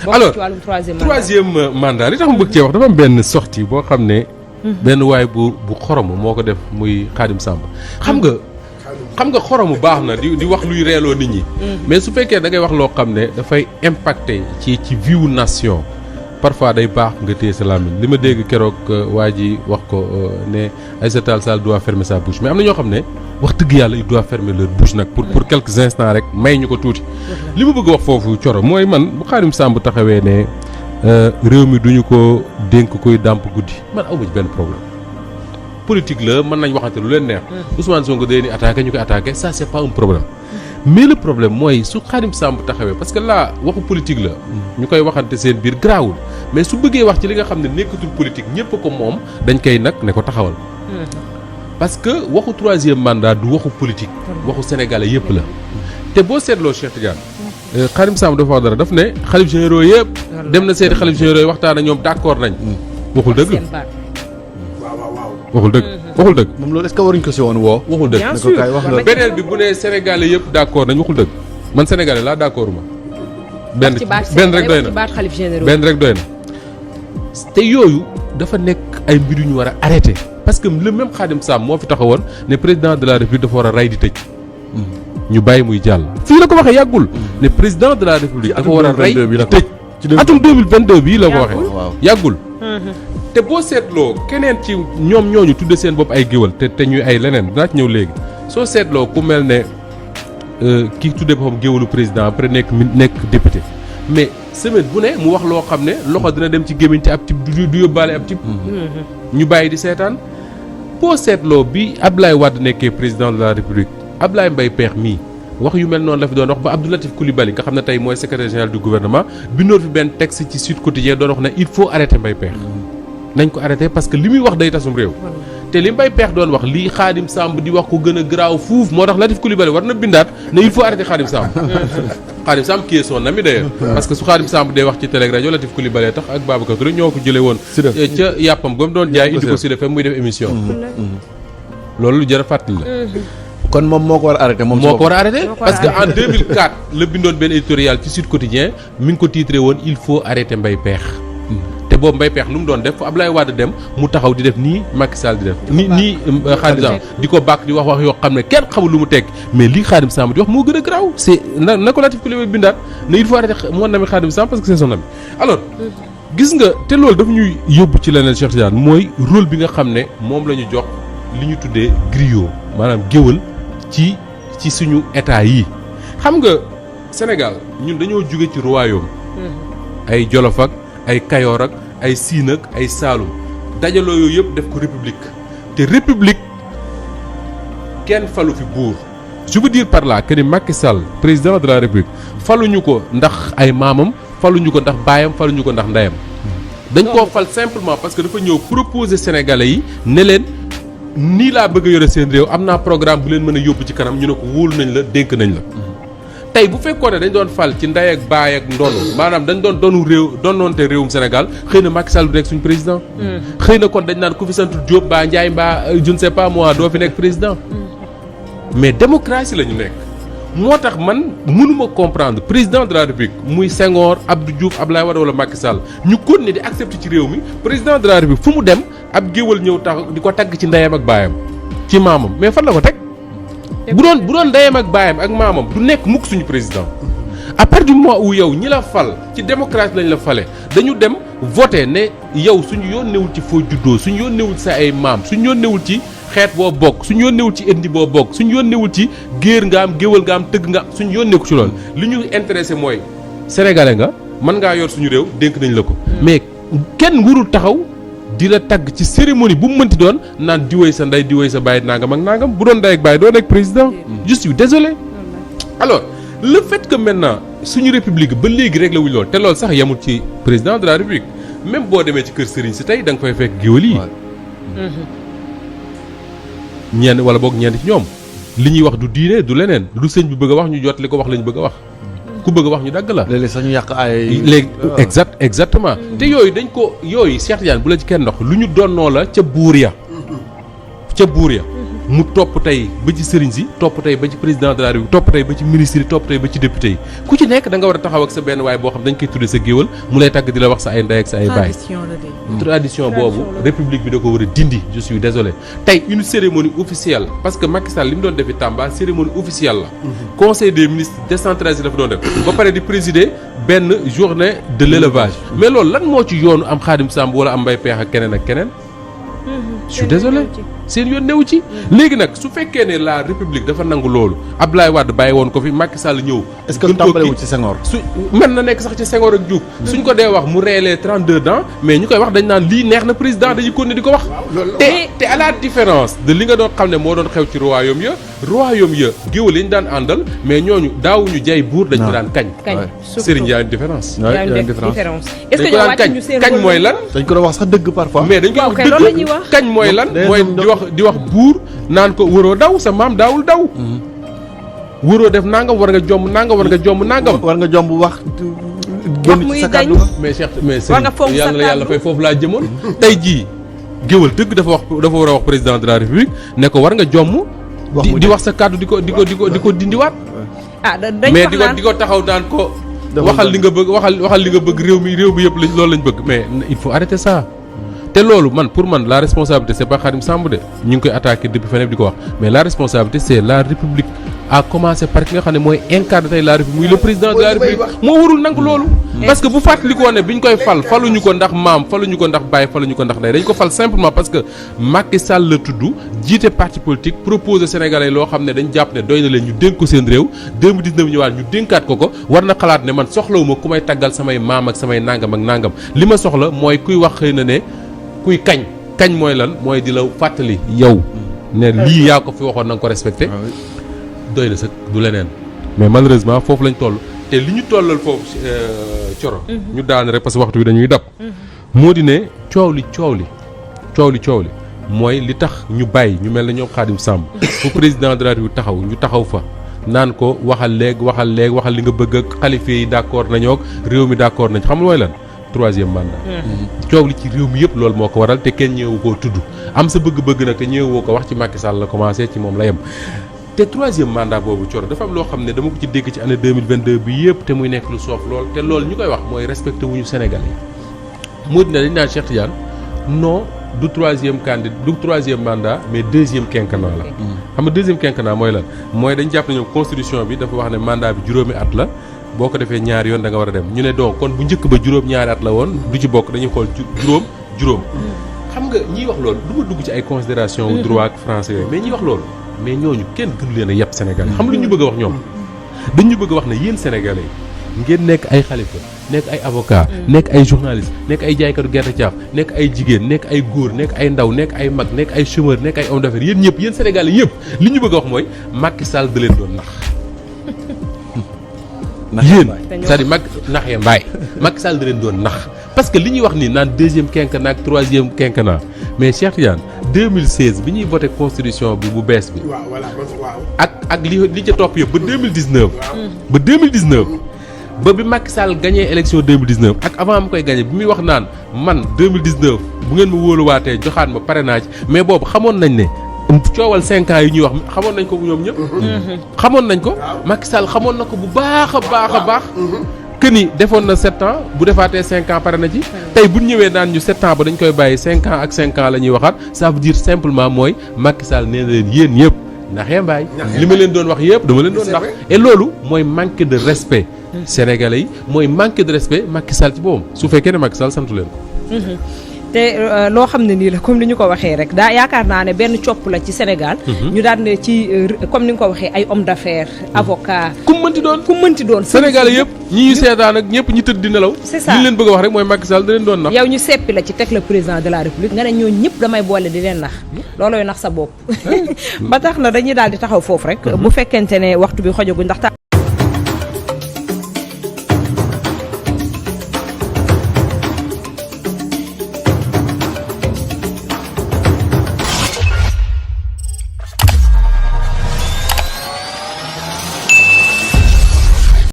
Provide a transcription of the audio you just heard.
alors troisième mandat li tax mu bëgg cee wax dafa am benn sortie boo xam ne. benn waay bu xoromu moo ko def muy Khadim Samb. xam nga xoromu baax na di wax luy reeloo nit ñi. mais su fekkee da ngay wax loo xam ne dafay impacter ci vie nation. parfois day baax nga téye sa làmmiñ li ma dégg keroog waa ji wax ko ne Aïssata Tall Sall doit fermer sa bouche mais am na ñoo xam ne wax dëgg yàlla il doit fermer leur bouche nag pour quelques instants rek may ñu ko tuuti. li ma bëgg wax foofu Coro mooy man bu Khadim Samb taxawee ne réew mi duñu ko dénk koy dàmp guddi man aw ma ci benn problème. politique la mën nañ waxante lu leen neex. Ousmane Sonko day ni attaqué ñu koy attaqué ça c'est pas un problème. mais le problème mooy su Khadim Samb taxawee parce que là waxu politique la. ñu koy waxante seen biir garaawul mais su bëggee wax ci li nga xam ne nekkatul politique ñëpp ko moom dañ koy nag ne ko taxawal. parce que waxu troisième mandat du waxu politique. waxu sénégalais yëpp la. te boo seetloo Cheikh Tidiane. Khadim Samb dafa wax dara daf ne xalif généraux yëpp. dem na seeti xalif généraux yi waxtaan ak ñoom d'accord nañ. waxul dëgg. waxul dëgg. waxul dëgg. moom loolu est-ce que waruñ ko si woon woo. waxul dëgg. bien sûr beneen bi bu ne sénégalais yëpp d'accord nañ waxul dëgg man sénégalais laa d'accord ma. benn rek doy na benn rek doy na. te yooyu dafa nekk ay mbir yu ñu war a arrêter parce que le même Khadim Samb moo fi taxawoon ne président de la république dafa war a rey di tëj. ñu bàyyi muy jàll. fii la ko waxee yàggul. ne président de la république dafa war a rey di tëj. ci atum 2022 bii la ko waxee. yàggul. te boo seetloo keneen ci ñoom ñooñu tudde seen bopp ay géwal te ñuy ay leneen dinaa ci ñëw léegi soo seetloo ku mel ne kii tudde boppam géwalu président après nekk député mais semaine bu ne mu wax loo xam ne loxo dina dem ci gémmiñ ci ab tib du yóbbaale ab tib ñu bàyyi di seetaan boo seetloo bi Abdoulaye Wade nekkee président de la République Abdoulaye Mbaye Pekh mii wax yu mel noonu la fi doon wax ba Abdou Latif Coulibaly nga xam ne tey mooy secrétaire général du gouvernement bindoon fi benn texte ci Sud Quotidien doon wax ne il faut arrêter Mbaye Pekh nañ ko arrêté parce que li muy wax day tasum réew te li Mbaye Pekh doon wax lii Khadim Samb di wax ko gën a garaaw fuuf moo tax Latif Coulibaly war na bindaat ne il faut arrêter Khadim Samb Khadim Samb qui est son ami d'ailleurs parce que su Khadim Samb dee wax ci télé rajo Latif Coulibaly tax ak Babacar Touré ñoo ko jëlee woon ca yàppam ba mu doon jaay indi ko Sud FM muy def émission loolu lu jar a fàttali la kon moom moo ko war a arrêté moom moo ko war a arrêté parce que en 2004 la bindoon benn éditorial ci Sud Quotidien mi ngi ko titré woon il faut arrêter Mbaye Pekh te boobu Mbaye Pekh lu mu doon def fu Abdoulaye Wade dem mu taxaw di def nii Macky Sall di def nii Khadim Samb di ko bàkk di wax yoo xam ne kenn xamul lu mu tekk mais lii Khadim Samb di wax moo gën a garaaw c'est na ko Latif Coulibaly bindaat ne il faut arrêter mon ami Khadim Samb parce que c'est son ami alors gis nga te loolu daf ñuy yóbbu ci leneen Cheikh Tidiane mooy rôle bi nga xam ne moom la ñu jox li ñu tuddee griot maanaam géwël ci suñu état yi xam nga Sénégal ñun dañoo jóge ci royaume ay Jolof ak ay Kayoor ak ay Siin ak ay Saalum dajaloo yooyu yëpp def ko république te république kenn falu fi buur je veux dire par là que ni Macky Sall président de la république faluñu ko ndax ay maamam faluñu ko ndax baayam faluñu ko ndax ndeyam dañ koo fal simplement parce que dafa ñëw proposer Sénégalais yi ne leen nii laa bëgg a yore seen réew am naa programme bu leen mën a yóbbu ci kanam ñu ne ko wóolu nañ la dénk nañ la tey bu fekkoon ne dañ doon fal ci ndey ak baay ak ndono maanaam dañ doon doonu réew doonoonte réewum Sénégal xëy na Macky Sall du nekk suñu président xëy na kon dañ naan ku fi sant Diop mbaa Ndiaye mbaa je ne sais pas moi doo fi nekk président mais démocratie la ñu nekk moo tax man mënuma comprendre président de la République muy Senghor Abdou Diouf Abdoulaye Wade wala Macky Sall ñu continuer di accepter ci réew mi président de la République fu mu dem ab géwal ñëw tax di ko tagg ci ndeyam ak baayam ci maamam mais fan la ko teg bu doon ndeyam ak baayam ak maamam du nekk mukk suñu président à partir du moment où yow ñi la fal ci démocratie lañ la fale dañu dem voter ne yow suñu yoon newul ci foo juddoo suñu yoon newul ci sa ay maam suñu yoon newul ci xeet boo bokk suñu yoon newul ci ethnie boo bokk suñu yoon newul ci géer nga am géwal nga am tëgg nga am suñu yoon nekku ci loolu li ñu intéressé mooy sénégalais nga mën ngaa yor suñu réew dénk nañ la ko mais kenn warul taxaw di la tagg ci cérémonie bu mu mënti doon naan diwéy sa ndey diwéy sa baay nangam ak nangam bu doon ndey ak baay doo nekk président je suis désolé alors le fait que maintenant suñu république ba léegi réglé wuñ lool te loolu sax yemul ci président de la république même boo demee ci kër sëriñ si tey da nga fay fekk géwël yi ñenn wala boog ñenn ci ñoom li ñuy wax du diine du leneen lu sëñ bi bëgg a wax ñu jot li ko wax lañ bëgg a wax ku bëgg a wax ñu dagg la. léeg-léeg sax ñu yàq ay. léegi exactement. te yooyu dañ ko yooyu Cheikh Tidiane bu la ci kenn ndox lu ñu donnoo la ca buur ya mu topp tey ba ci sëriñ si topp tey ba ci président de la République topp tey ba ci ministre yi topp tey ba ci député yi ku ci nekk da nga war a taxaw ak sa benn waay boo xam dañ koy tudde sa géwal mu lay tàgg di la wax sa ay ndey ak sa ay baay. tradition boobu république bi da ko war a dindi je suis désolé tey une cérémonie officielle parce que Macky Sall li mu doon defi Tamba cérémonie officielle la. conseil des ministres décentralisé dafa doon def. ba pare di présider benn journée de l'élevage mais loolu lan moo ci yoonu am Khadim Samb wala am Mbaye Pekh ak keneen ak keneen. je suis désolé seen yoon newu ci. léegi nag su fekkee ne la république dafa nangu loolu Abdoulaye Wade bàyyi woon ko fi Macky Sall ñëw. est-ce que tàmbalewul ci Senghor. su mën na nekk sax ci Senghor ak Diouf. suñ ko dee wax mu reelee 32 ans mais ñu koy wax dañ naan lii neex na président dañuy continuer di ko wax. te à la différence de li nga doon xam ne moo doon xew ci royaume ya géwël yi ñu daan àndal mais ñooñu daawuñu jay buur dañ ko daan kañ. Serigne y a une différence. y a une différence. est-ce que ñoo wàcc ñu seen kañ mooy lan. dañ ko doon wax sax dëgg parfois. mais dañ ko wax kañ mooy lan mooy di wax buur naan ko waroo daw sa maam daawul daw. waroo def nangam war nga jomb nangam war nga jomb nangam. war nga jomb wax. génn ci sa kàddu mais Cheikh mais Serigne yàlla la yàlla fay foofu laa jëmoon. tey jii géwal dëgg dafa war a wax président de la république ne ko war nga jomm. di wax sa kàddu di ko dindiwaat. mais di ko taxaw daan ko. waxal li nga bëgg waxal li nga bëgg réew mi yëpp loolu lañ bëgg mais il faut arrêter ça. te loolu pour man la responsabilité c'est pas Khadim Samb de ñu ngi koy attaquer depuis feneen di ko wax mais la responsabilité c'est la république à commencer par ki nga xam ne mooy incarne tey la république muy le président de la république moo warul nangu loolu. parce que bu fàttalikoo ne bi ñu koy faluñu ko ndax maam faluñu ko ndax baay faluñu ko ndax ndey dañ ko fal simplement parce que Macky Sall la tudd jiite parti politique proposé Sénégalais loo xam ne dañ jàpp ne doy na leen ñu dénk ko seen réew 2019 ñëwaat ñu dénkaat ko war na xalaat ne man soxlawuma ku may taggal samay maam ak samay nangam ak nangam li ma soxla mooy kuy wax xëy na ne kuy kañ mooy lan mooy di la fàttali yow ne lii yaa ko fi waxoon na nga ko respecté doy na sax du leneen mais malheureusement foofu lañ toll te li ñu tollal foofu coro ñu daan rek parce que waxtu bi dañuy dab moo di ne coow li mooy li tax ñu bàyyi ñu mel ne ñoom Khadim Samb fu président de la République taxaw ñu taxaw fa naan ko waxal li nga bëgg ak xalife yi d'accord nañoo ak réew mi d'accord nañ xam nga mooy lan 3e mandat. coow li ci réew mi yëpp loolu moo ko waral te kenn ñëwu koo tudd am sa bëgg-bëgg nag te ñëwoo ko wax ci Macky Sall la commencé ci moom la yem. te 3e mandat boobu coro dafa am loo xam ne dama ko ci dégg ci année 2022 bi yëpp te muy nekk lu soof lool te loolu ñu koy wax mooy respecté wuñu Sénégal yi. moo dina dañ naan Cheikh Tidiane non du 3e mandat mais 2e quinquennat la. xam nga 2e quinquennat mooy lan mooy dañ jàpp ne ñoom constitution bi dafa wax ne mandat bi juróomi at la. boo ko defee ñaari yoon da nga war a dem ñu ne donc kon bu njëkk ba juróom-ñaari at la woon du ci bokk dañuy xool juróom xam nga ñiy wax loolu du ma dugg ci ay considération wu droit ak français yooyu mais ñiy wax loolu mais ñooñu kenn gënu leen a yàpp Sénégal xam lu ñu bëgg a wax ñoom dañu bëgg a wax ne yéen sénégalais ngeen nekk ay xalifa nekk ay avocat nekk ay journaliste nekk ay jaaykatu gerte caaf nekk ay jigéen nekk ay góor nekk ay ndaw nekk ay mag nekk ay chômeur nekk ay homme d'affaires yéen ñëpp yéen sénégalais yëpp li ñu bëgg a wax mooy Macky Sall da leen doon nax yéen c'est-à-dire naxee mbaay Macky Sall da leen doon nax parce que li ñuy wax nii naan 2e quinquennat ak 3e quinquennat mais Cheikh Tidiane 2016 bi ñuy voté constitution bi bu bees bi. waaw voilà waaw. ak li ca topp yëpp ba 2019. ba 2019 ba bi Macky Sall gagné élection 2019 ak avant mu koy gagné bi muy wax naan man 2019 bu ngeen ma wóoluwaatee joxaat ma parrainage mais boobu xamoon nañ ne. coowal 5 ans yi ñuy wax xamoon nañ ko ñoom ñëpp. xamoon nañ ko. Macky Sall xamoon na ko bu baax a baax. que ni defoon na 7 ans bu defaatee 5 ans pare na ci. tey bu ñu ñëwee naan ñu 7 ans ba dañ koy bàyyi 5 ans ak 5 ans la ñuy waxaat ça veut dire simplement mooy Macky Sall nee na leen yéen ñëpp naxee mbaay. li ma leen doon wax yëpp dama leen doon nax. et loolu mooy manque de respect. Sénégalais yi mooy manque de respect Macky Sall ci boppam su fekkee ne Macky Sall santu leen ko. te loo xam ne nii la comme li ñu ko waxee rek daa yaakaar naa ne benn copp la ci Sénégal. ñu daan ne ci comme ni nga ko waxee ay homme d'affaires avocat. ku mu mënti doon. Sénégalais yëpp ñi ñu seetaan ak ñëpp ñi tëdd di nelaw. c'est ça li leen bëgg a wax rek mooy Macky Sall da leen doon nax. yow ñu seppi la ci teg le président de la République nga ne ñooñu ñëpp damay boole di leen nax loolooy nax sa bopp. ba tax na dañuy daal di taxaw foofu rek. bu fekkente ne waxtu bi xojoguñ ndax